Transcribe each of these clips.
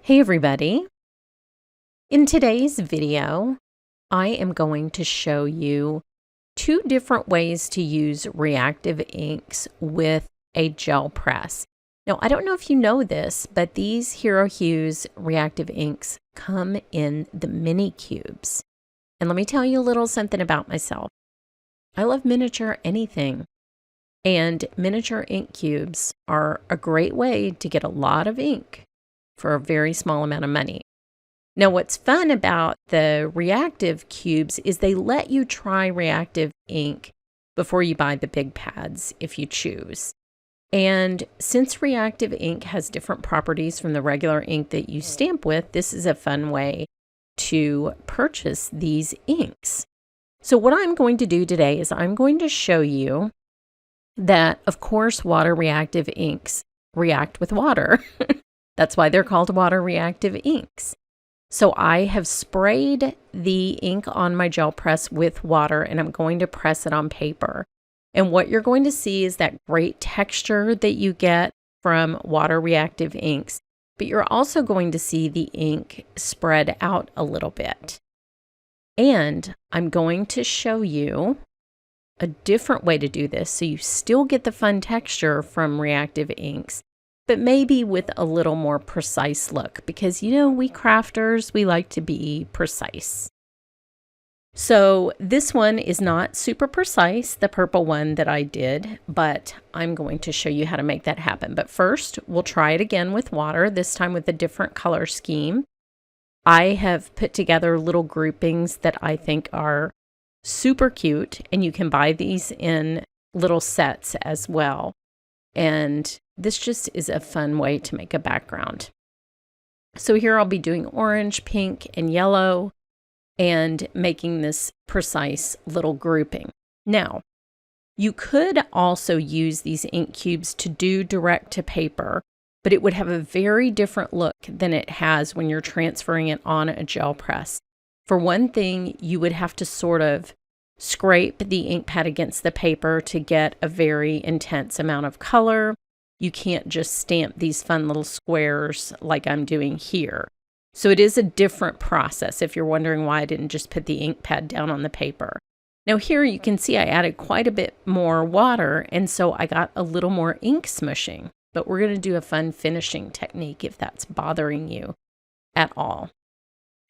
Hey everybody! In today's video, I am going to show you two different ways to use reactive inks with a gel press. Now, I don't know if you know this, but these Hero Hues reactive inks come in the mini cubes. And let me tell you a little something about myself. I love miniature anything, and miniature ink cubes are a great way to get a lot of ink for a very small amount of money. Now, what's fun about the reactive cubes is they let you try reactive ink before you buy the big pads if you choose. And since reactive ink has different properties from the regular ink that you stamp with, this is a fun way to purchase these inks. So what I'm going to do today is I'm going to show you that, of course, water reactive inks react with water. That's why they're called water reactive inks. So I have sprayed the ink on my gel press with water, and I'm going to press it on paper. And what you're going to see is that great texture that you get from water reactive inks, but you're also going to see the ink spread out a little bit. And I'm going to show you a different way to do this so you still get the fun texture from reactive inks, but maybe with a little more precise look, because we crafters, we like to be precise. So this one is not super precise, the purple one that I did, but I'm going to show you how to make that happen. But first, we'll try it again with water, this time with a different color scheme. I have put together little groupings that I think are super cute, and you can buy these in little sets as well. And this just is a fun way to make a background. So here I'll be doing orange, pink, and yellow and making this precise little grouping. Now, you could also use these ink cubes to do direct to paper, but it would have a very different look than it has when you're transferring it on a gel press. For one thing, you would have to sort of scrape the ink pad against the paper to get a very intense amount of color. You can't just stamp these fun little squares like I'm doing here. So it is a different process if you're wondering why I didn't just put the ink pad down on the paper. Now here you can see I added quite a bit more water, and so I got a little more ink smushing. But we're going to do a fun finishing technique if that's bothering you at all.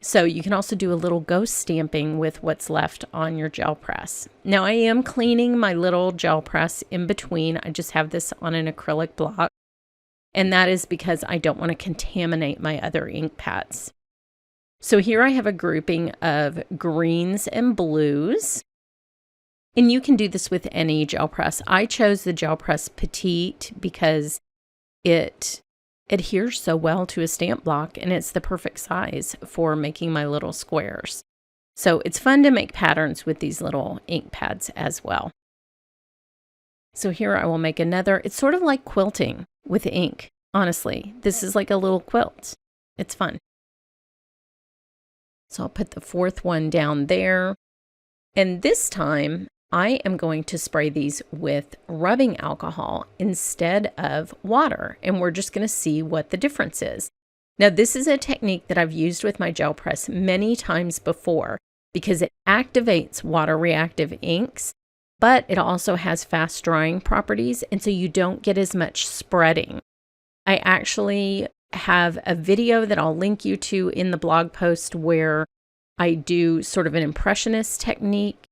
So you can also do a little ghost stamping with what's left on your gel press. Now I am cleaning my little gel press in between. I just have this on an acrylic block, and that is because I don't want to contaminate my other ink pads. So here I have a grouping of greens and blues, and you can do this with any gel press. I chose the gel press Petite because it adheres so well to a stamp block, and it's the perfect size for making my little squares. So it's fun to make patterns with these little ink pads as well. So here I will make another. It's sort of like quilting with ink, honestly. This is like a little quilt. It's fun. So I'll put the fourth one down there. And this time I am going to spray these with rubbing alcohol instead of water, and we're just going to see what the difference is. Now, this is a technique that I've used with my gel press many times before because it activates water reactive inks, but it also has fast drying properties, and so you don't get as much spreading. I actually have a video that I'll link you to in the blog post where I do sort of an impressionist technique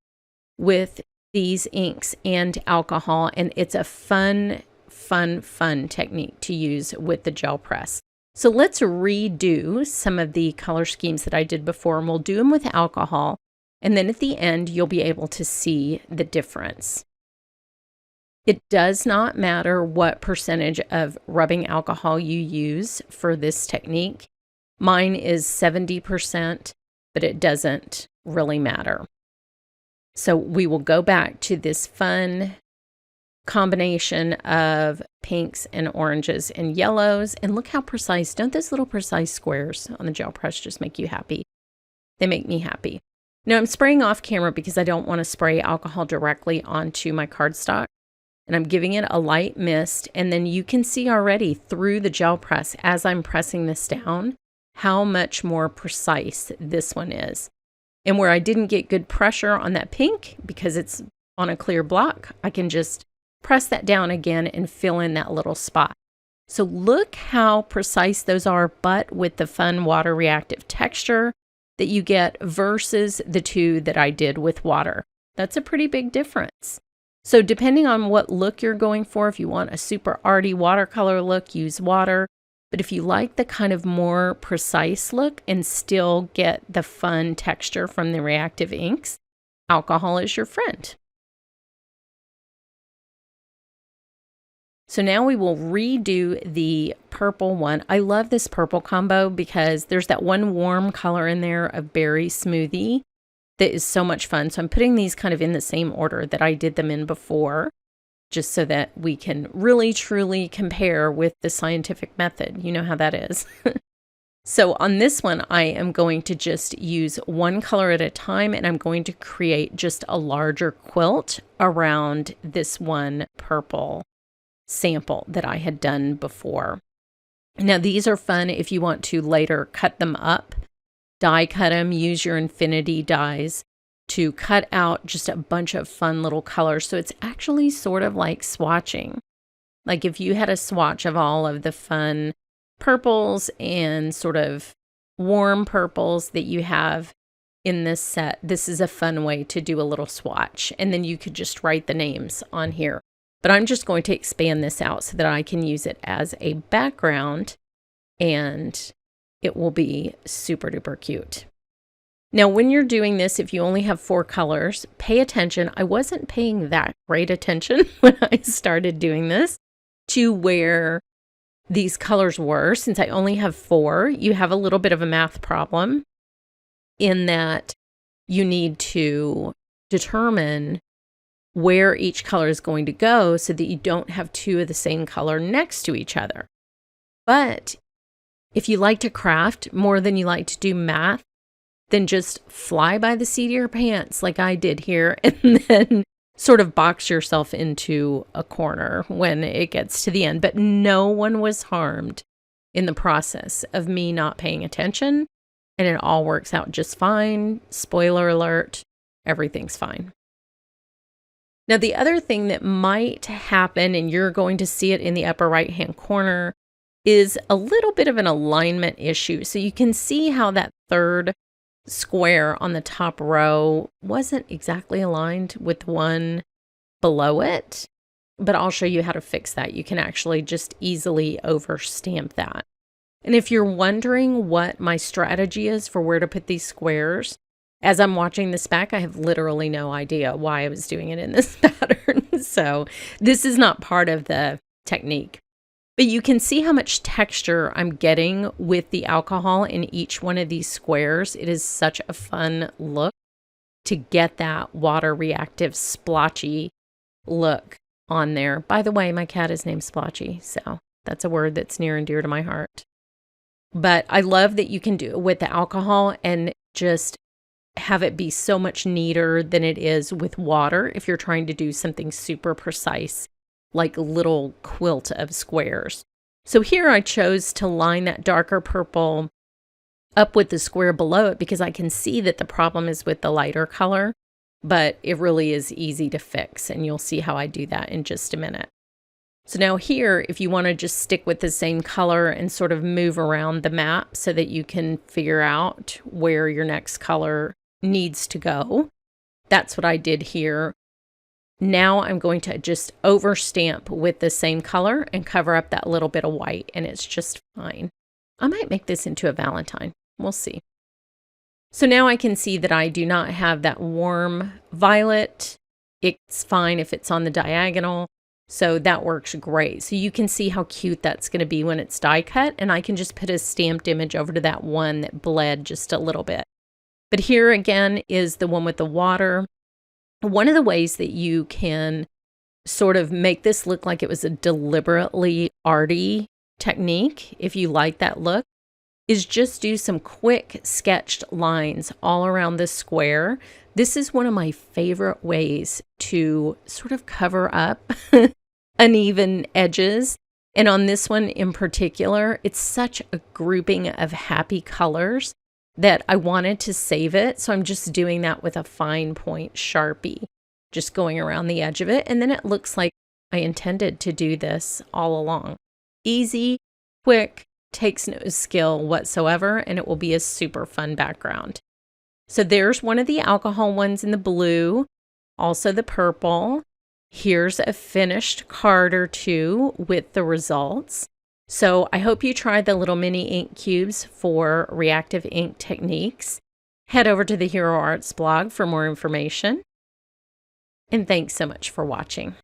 with these inks and alcohol, and it's a fun technique to use with the gel press. So let's redo some of the color schemes that I did before, and we'll do them with alcohol, and then at the end you'll be able to see the difference. It does not matter what percentage of rubbing alcohol you use for this technique. Mine is 70%, but it doesn't really matter. So we will go back to this fun combination of pinks and oranges and yellows. And look how precise. Don't those little precise squares on the gel press just make you happy? They make me happy. Now I'm spraying off camera because I don't want to spray alcohol directly onto my cardstock. And I'm giving it a light mist. And then you can see already through the gel press as I'm pressing this down how much more precise this one is. And where I didn't get good pressure on that pink because it's on a clear block, I can just press that down again and fill in that little spot. So look how precise those are, but with the fun water reactive texture that you get versus the two that I did with water. That's a pretty big difference. So depending on what look you're going for, if you want a super arty watercolor look, use water. But if you like the kind of more precise look and still get the fun texture from the reactive inks, alcohol is your friend. So now we will redo the purple one. I love this purple combo because there's that one warm color in there of berry smoothie that is so much fun. So I'm putting these kind of in the same order that I did them in before, just so that we can really truly compare with the scientific method. You know how that is. So on this one, I am going to just use one color at a time, and I'm going to create just a larger quilt around this one purple sample that I had done before. Now these are fun if you want to later cut them up, die cut them, use your infinity dies to cut out just a bunch of fun little colors. So it's actually sort of like swatching. Like if you had a swatch of all of the fun purples and sort of warm purples that you have in this set, this is a fun way to do a little swatch. And then you could just write the names on here. But I'm just going to expand this out so that I can use it as a background, and it will be super duper cute. Now, when you're doing this, if you only have 4 colors, pay attention. I wasn't paying that great attention when I started doing this to where these colors were. Since I only have 4, you have a little bit of a math problem in that you need to determine where each color is going to go so that you don't have 2 of the same color next to each other. But if you like to craft more than you like to do math, then just fly by the seat of your pants like I did here, and then sort of box yourself into a corner when it gets to the end. But no one was harmed in the process of me not paying attention, and it all works out just fine. Spoiler alert, everything's fine. Now, the other thing that might happen, and you're going to see it in the upper right-hand corner, is a little bit of an alignment issue. So you can see how that third square on the top row wasn't exactly aligned with one below it, but I'll show you how to fix that. You can actually just easily overstamp that. And if you're wondering what my strategy is for where to put these squares, as I'm watching this back, I have literally no idea why I was doing it in this pattern. So this is not part of the technique. But you can see how much texture I'm getting with the alcohol in each one of these squares. It is such a fun look to get that water reactive splotchy look on there. By the way, my cat is named Splotchy, so that's a word that's near and dear to my heart. But I love that you can do it with the alcohol and just have it be so much neater than it is with water if you're trying to do something super precise, like a little quilt of squares. So here I chose to line that darker purple up with the square below it because I can see that the problem is with the lighter color, but it really is easy to fix, and you'll see how I do that in just a minute. So now here, if you want to just stick with the same color and sort of move around the map so that you can figure out where your next color needs to go, that's what I did here. Now I'm going to just overstamp with the same color and cover up that little bit of white, and it's just fine. I might make this into a Valentine. We'll see. So now I can see that I do not have that warm violet. It's fine if it's on the diagonal. So that works great. So you can see how cute that's going to be when it's die cut, and I can just put a stamped image over to that one that bled just a little bit. But here again is the one with the water. One of the ways that you can sort of make this look like it was a deliberately arty technique, if you like that look, is just do some quick sketched lines all around this square. This is one of my favorite ways to sort of cover up uneven edges And on this one in particular, it's such a grouping of happy colors that I wanted to save it. So I'm just doing that with a fine point Sharpie, just going around the edge of it. And then it looks like I intended to do this all along. Easy, quick, takes no skill whatsoever, and it will be a super fun background. So there's one of the alcohol ones in the blue, also the purple. Here's a finished card or two with the results. So I hope you try the little mini ink cubes for reactive ink techniques. Head over to the Hero Arts blog for more information. And thanks so much for watching.